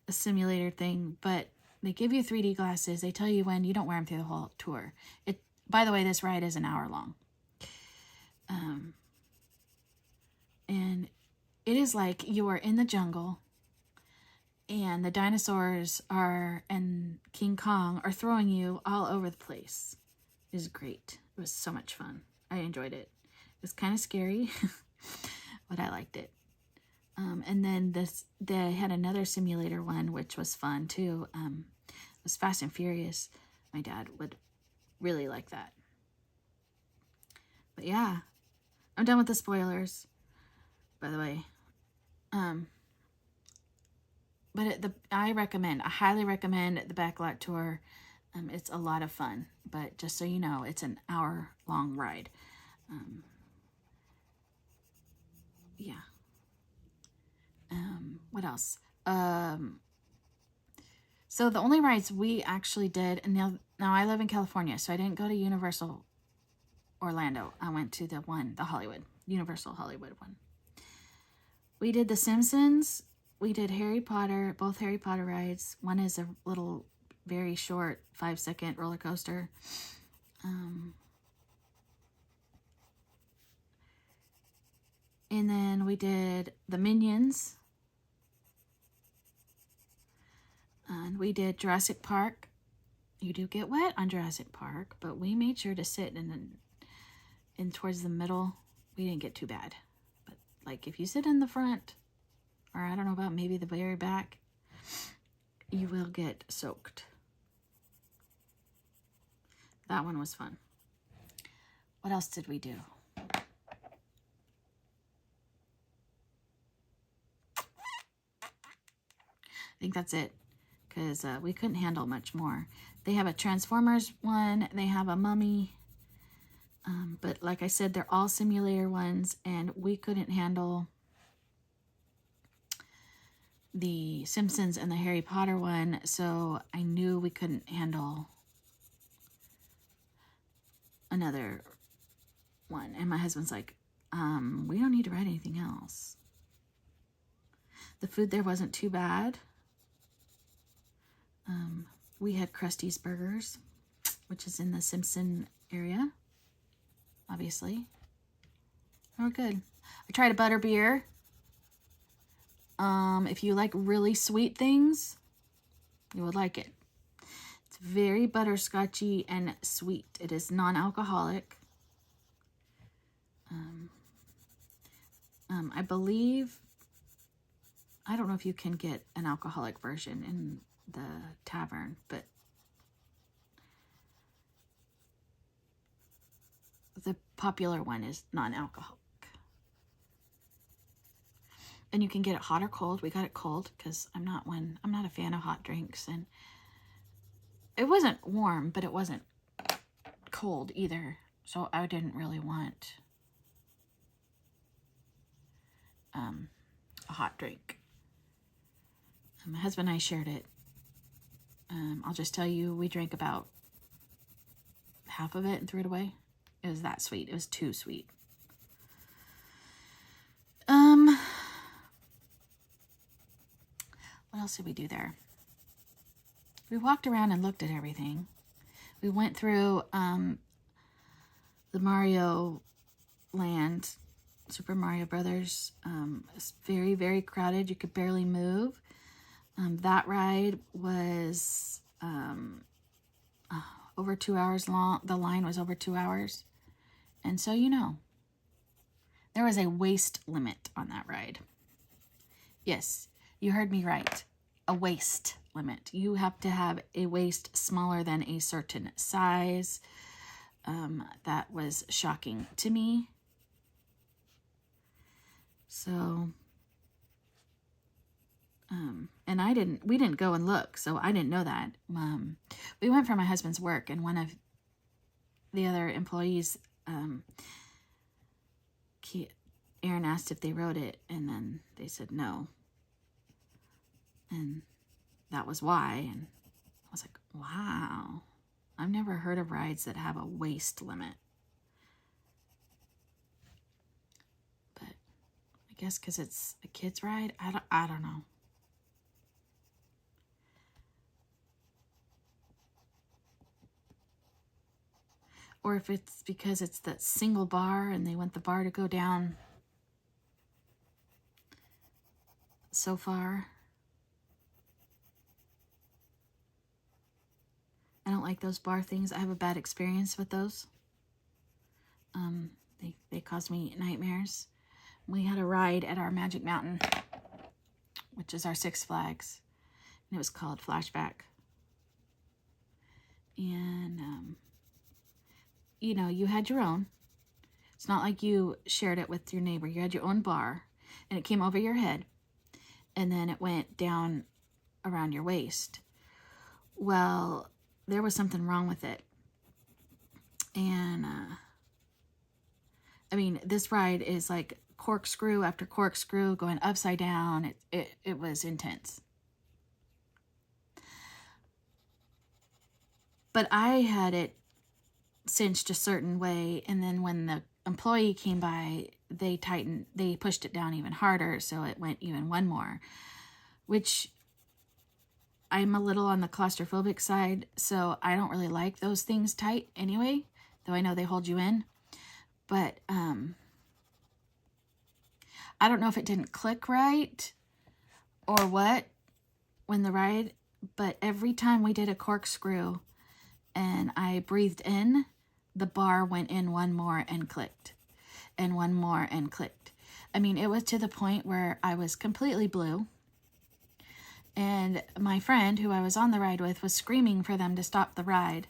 a simulator thing, but they give you 3D glasses. They tell you when. You don't wear them through the whole tour. By the way, this ride is an hour long. And it is like you are in the jungle, and the dinosaurs and King Kong are throwing you all over the place. It was great. It was so much fun. I enjoyed it. It was kind of scary, but I liked it. And then they had another simulator one, which was fun too. It was Fast and Furious. My dad would really like that. But yeah, I'm done with the spoilers, by the way. But I highly recommend the backlot tour. It's a lot of fun, but just so you know, it's an hour-long ride. Yeah. What else? So the only rides we actually did, and now I live in California, so I didn't go to Universal Orlando. I went to the Hollywood, Universal Hollywood one. We did The Simpsons. We did Harry Potter, both Harry Potter rides. One is a little, very short, 5-second roller coaster. And then we did the Minions. And we did Jurassic Park. You do get wet on Jurassic Park, but we made sure to sit in towards the middle. We didn't get too bad. But like if you sit in the front, or I don't know about maybe the very back, you will get soaked. That one was fun. What else did we do? I think that's it, because we couldn't handle much more. They have a Transformers one, they have a Mummy, but like I said, they're all simulator ones, and we couldn't handle the Simpsons and the Harry Potter one, so I knew we couldn't handle another one. And my husband's like, we don't need to ride anything else. The food there wasn't too bad. We had Krusty's Burgers, which is in the Simpson area, obviously. They were good. I tried a butterbeer. If you like really sweet things, you would like it. It's very butterscotchy and sweet. It is non-alcoholic. I believe, I don't know if you can get an alcoholic version in the tavern, but the popular one is non-alcoholic. And you can get it hot or cold. We got it cold because I'm not a fan of hot drinks, and it wasn't warm, but it wasn't cold either. So I didn't really want a hot drink. My husband and I shared it. I'll just tell you, we drank about half of it and threw it away. It was that sweet. It was too sweet. What else did we do there? We walked around and looked at everything. We went through the Mario Land, Super Mario Brothers. It's very, very crowded. You could barely move. That ride was over 2 hours long. The line was over 2 hours. And so, you know, there was a waist limit on that ride. Yes, you heard me right. A waist limit. You have to have a waist smaller than a certain size. That was shocking to me. So, and we didn't go and look, so I didn't know that. We went for my husband's work, and one of the other employees, Aaron asked if they rode it, and then they said no. And that was why, and I was like, wow, I've never heard of rides that have a waist limit. But I guess because it's a kid's ride, I don't know. Or if it's because it's that single bar and they want the bar to go down so far. I don't like those bar things. I have a bad experience with those. They cause me nightmares. We had a ride at our Magic Mountain, which is our Six Flags, and it was called Flashback. And, you know, you had your own. It's not like you shared it with your neighbor. You had your own bar, and it came over your head, and then it went down around your waist. Well, there was something wrong with it. And, I mean, this ride is like corkscrew after corkscrew going upside down. It was intense. But I had it cinched a certain way, and then when the employee came by, they pushed it down even harder, so it went even one more, which I'm a little on the claustrophobic side, so I don't really like those things tight anyway, though I know they hold you in. But I don't know if it didn't click right or what when the ride, but every time we did a corkscrew and I breathed in, the bar went in one more and clicked, and one more and clicked. I mean, it was to the point where I was completely blue. And my friend, who I was on the ride with, was screaming for them to stop the ride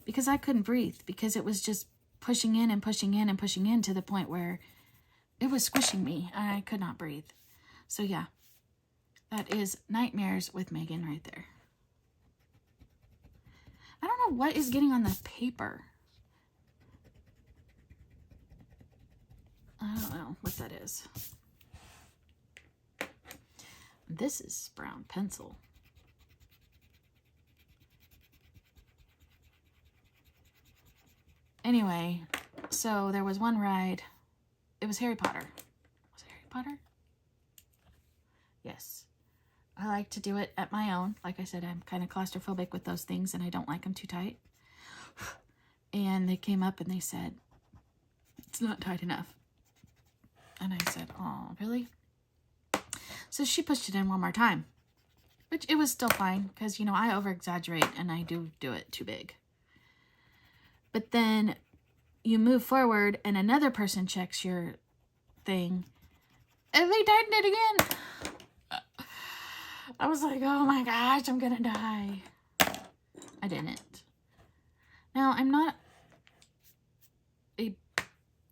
because I couldn't breathe, because it was just pushing in and pushing in and pushing in to the point where it was squishing me and I could not breathe. So yeah, that is Nightmares with Megan right there. I don't know what is getting on the paper. I don't know what that is. This is brown pencil. Anyway, so there was one ride. It was Harry Potter. Was it Harry Potter? Yes. I like to do it at my own. Like I said, I'm kind of claustrophobic with those things, and I don't like them too tight. And they came up and they said, it's not tight enough. And I said, oh, really? So she pushed it in one more time, which it was still fine because, you know, I over-exaggerate and I do it too big. But then you move forward and another person checks your thing and they tightened it again. I was like, oh my gosh, I'm gonna die. I didn't. Now, I'm not a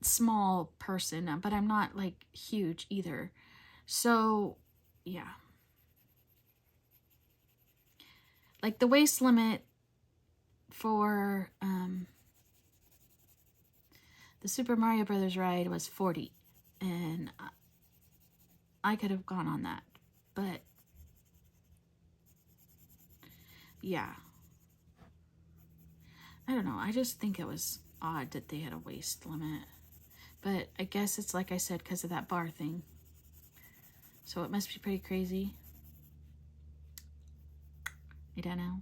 small person, but I'm not like huge either. So, yeah. Like the waist limit for the Super Mario Brothers ride was 40. And I could have gone on that. But, yeah. I don't know. I just think it was odd that they had a waist limit. But I guess it's like I said, because of that bar thing. So it must be pretty crazy. I don't know.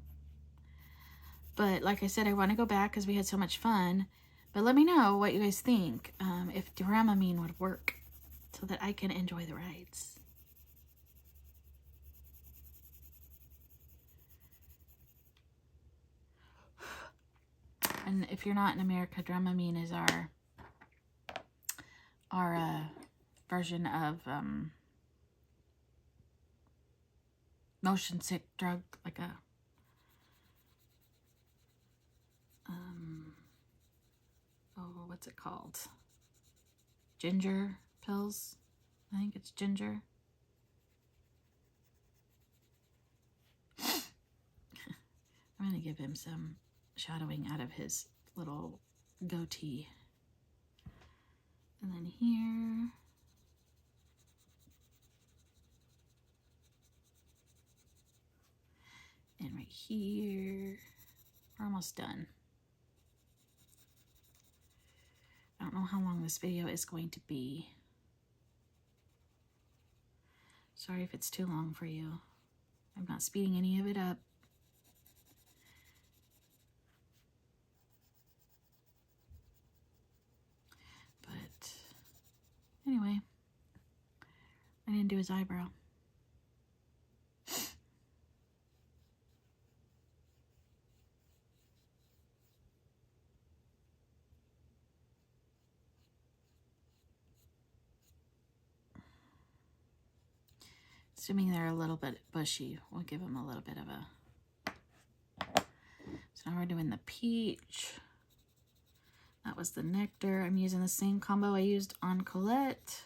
But like I said, I want to go back because we had so much fun. But let me know what you guys think. If Dramamine would work so that I can enjoy the rides. And if you're not in America, Dramamine is our version of motion sick drug, like a oh, what's it called? Ginger pills. I think it's ginger. I'm gonna give him some shadowing out of his little goatee. And then here. And right here. We're almost done. I don't know how long this video is going to be. Sorry if it's too long for you. I'm not speeding any of it up. But anyway, I didn't do his eyebrow. Assuming they're a little bit bushy, we'll give them a little bit of a... So now we're doing the peach. That was the nectar. I'm using the same combo I used on Colette.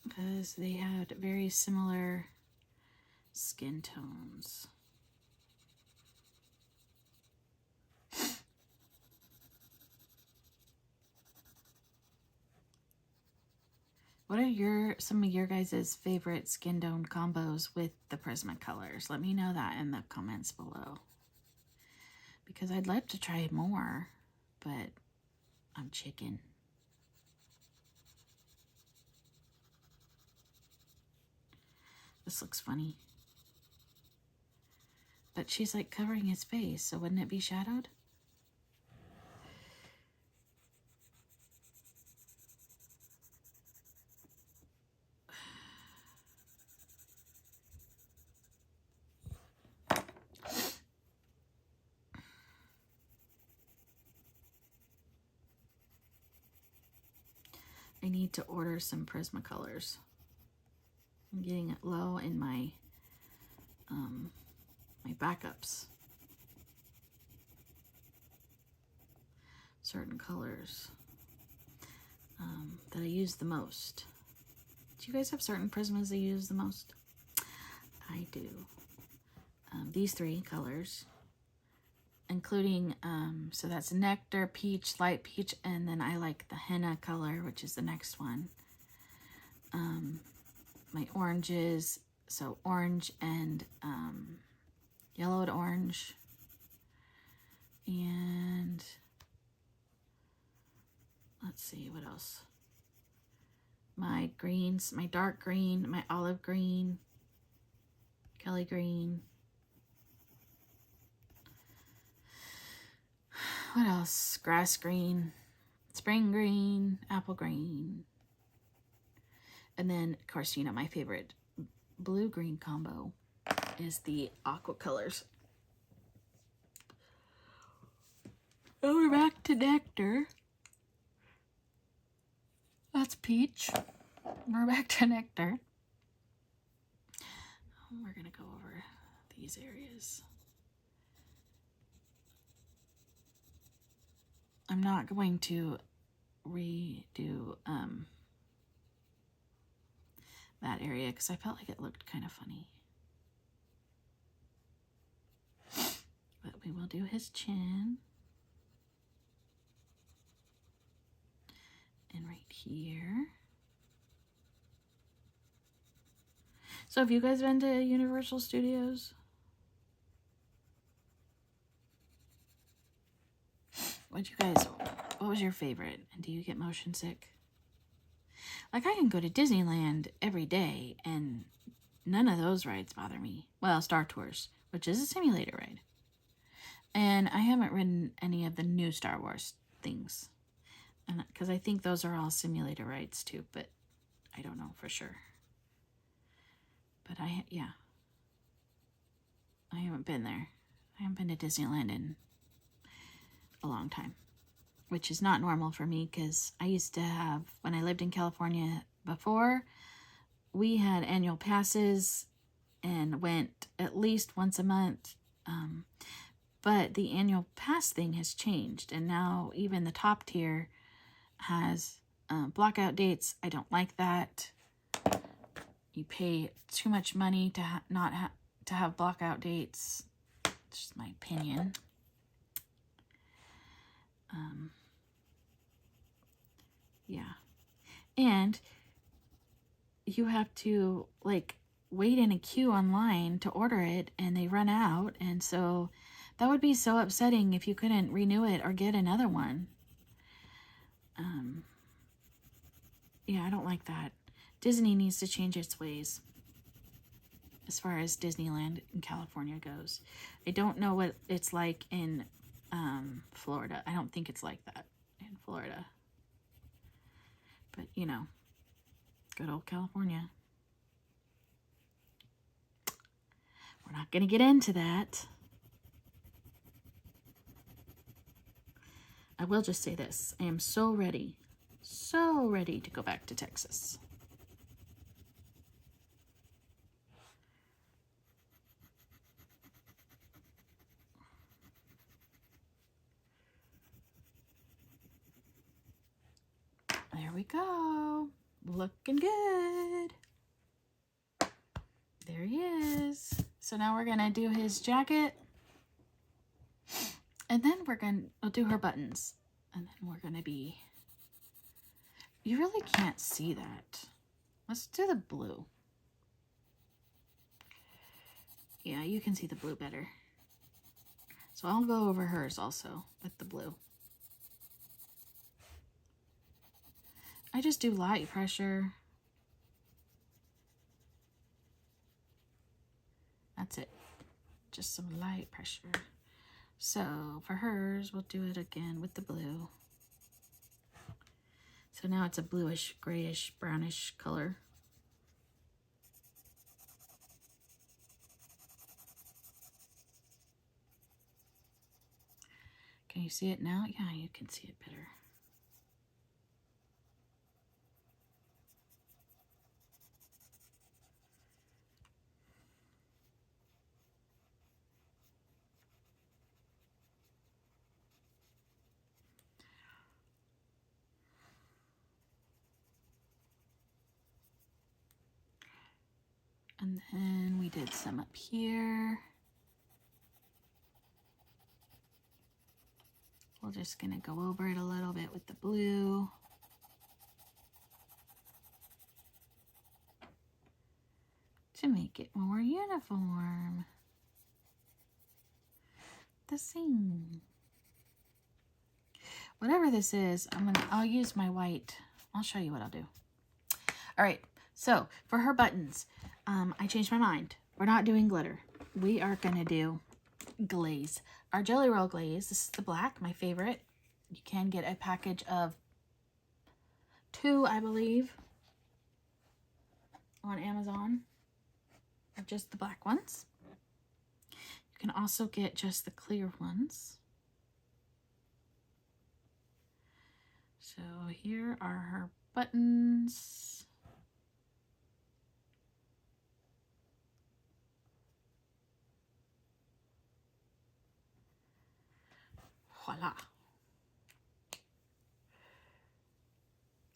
Okay. because they had very similar skin tones. What are some of your guys' favorite skin tone combos with the Prismacolors? Let me know that in the comments below. Because I'd love to try more, but I'm chicken. This looks funny. But she's like covering his face, so wouldn't it be shadowed? I need to order some Prismacolors. I'm getting it low in my my backups. Certain colors that I use the most. Do you guys have certain Prismas that you use the most? I do. These 3 colors, including, so that's Nectar, Peach, Light Peach, and then I like the Henna color, which is the next one. My oranges, so orange and yellowed orange, and let's see, what else? My greens, my dark green, my olive green, Kelly green. What else? Grass green, spring green, apple green. And then, of course, you know, my favorite blue-green combo is the aqua colors. Oh, we're back to Nectar. That's Peach. We're back to Nectar. We're going to go over these areas. I'm not going to redo that area because I felt like it looked kind of funny. But we will do his chin. And right here. So have you guys been to Universal Studios? What was your favorite? And do you get motion sick? Like, I can go to Disneyland every day and none of those rides bother me. Well, Star Tours, which is a simulator ride. And I haven't ridden any of the new Star Wars things. Because I think those are all simulator rides too, but I don't know for sure. But yeah. I haven't been there. I haven't been to Disneyland in a long time, which is not normal for me because I used to have, when I lived in California before, we had annual passes and went at least once a month. But the annual pass thing has changed, and now even the top tier has blockout dates. I don't like that. You pay too much money to not have blockout dates. It's just my opinion. Yeah. And you have to like wait in a queue online to order it and they run out. And so that would be so upsetting if you couldn't renew it or get another one. Yeah, I don't like that. Disney needs to change its ways as far as Disneyland in California goes. I don't know what it's like in Florida. I don't think it's like that in Florida. But, you know, good old California. We're not going to get into that. I will just say this. I am so ready to go back to Texas. There we go. Looking good. There he is. So now we're gonna do his jacket. And then we'll do her buttons. And then we're gonna be, you really can't see that. Let's do the blue. Yeah, you can see the blue better. So I'll go over hers also with the blue. I just do light pressure. That's it. Just some light pressure. So for hers, we'll do it again with the blue. So now it's a bluish, grayish, brownish color. Can you see it now? Yeah, you can see it better. And then we did some up here. We're just gonna go over it a little bit with the blue. To make it more uniform. The same. Whatever this is, I'll use my white. I'll show you what I'll do. All right, so for her buttons, I changed my mind. We're not doing glitter. We are gonna do glaze. Our Jelly Roll glaze, this is the black, my favorite. You can get a package of 2, I believe, on Amazon, of just the black ones. You can also get just the clear ones. So here are her buttons. Voila.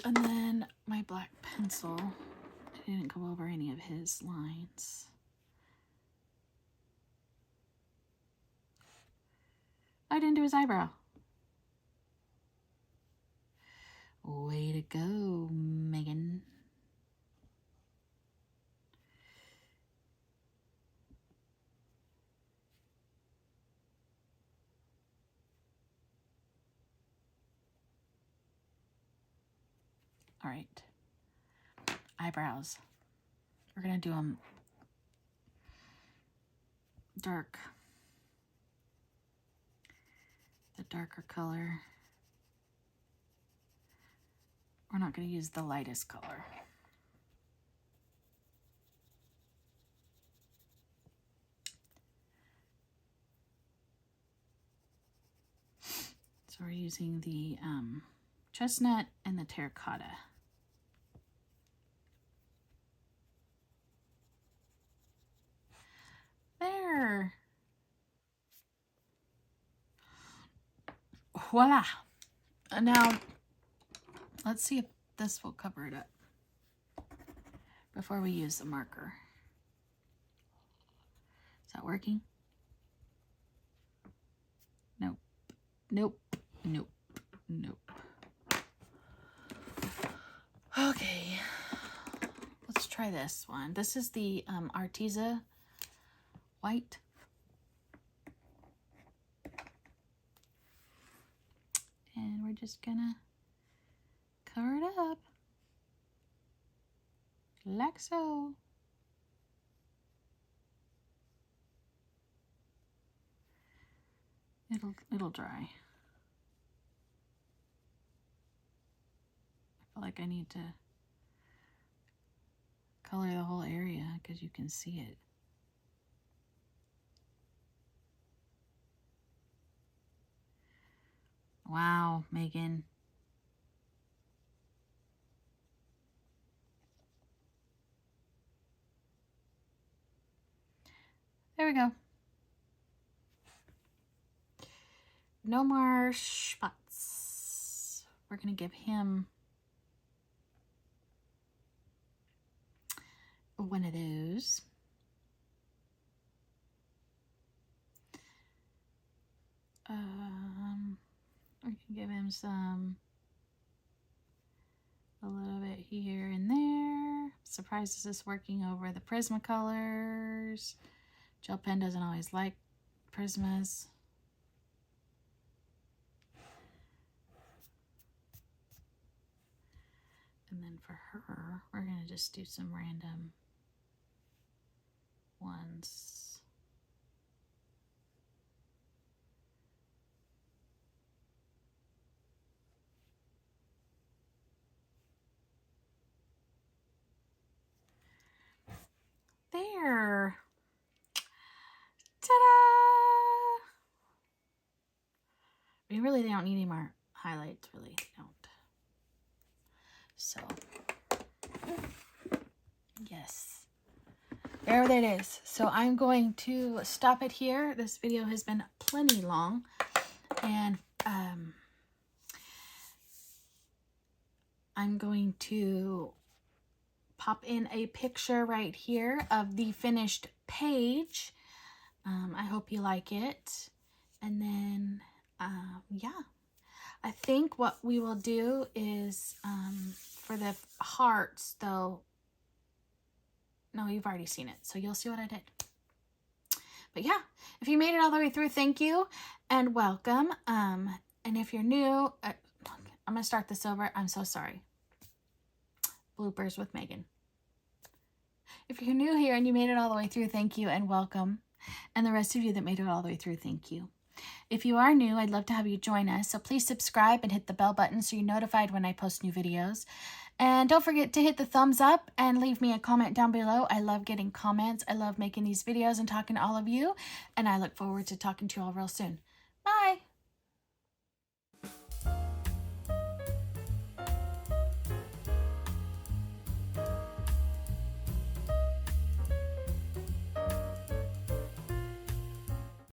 And then my black pencil. I didn't go over any of his lines. I didn't do his eyebrow. Way to go, Megan. All right, eyebrows. We're gonna do them dark, the darker color. We're not gonna use the lightest color. So we're using the chestnut and the terracotta. There. Voila. And now, let's see if this will cover it up before we use the marker. Is that working? Nope. Nope. Nope. Nope. Okay. Let's try this one. This is the Arteza white. And we're just gonna cover it up like so. It'll dry. I feel like I need to color the whole area because you can see it. Wow, Megan. There we go. No more spots. We're gonna give him one of those. We can give him a little bit here and there. Surprised this is working over the Prismacolors. Gel pen doesn't always like Prismas. And then for her, we're going to just do some random ones. There. Ta-da! We really don't need any more highlights, really don't. So, yes. There it is. So I'm going to stop it here. This video has been plenty long. And I'm going to pop in a picture right here of the finished page. I hope you like it. And then, yeah. I think what we will do is, for the hearts, though, no, you've already seen it, so you'll see what I did. But yeah, if you made it all the way through, thank you and welcome. And if you're new, I'm going to start this over. I'm so sorry. Bloopers with Megan. If you're new here and you made it all the way through, thank you and welcome. And the rest of you that made it all the way through, thank you. If you are new, I'd love to have you join us. So please subscribe and hit the bell button so you're notified when I post new videos. And don't forget to hit the thumbs up and leave me a comment down below. I love getting comments. I love making these videos and talking to all of you. And I look forward to talking to you all real soon.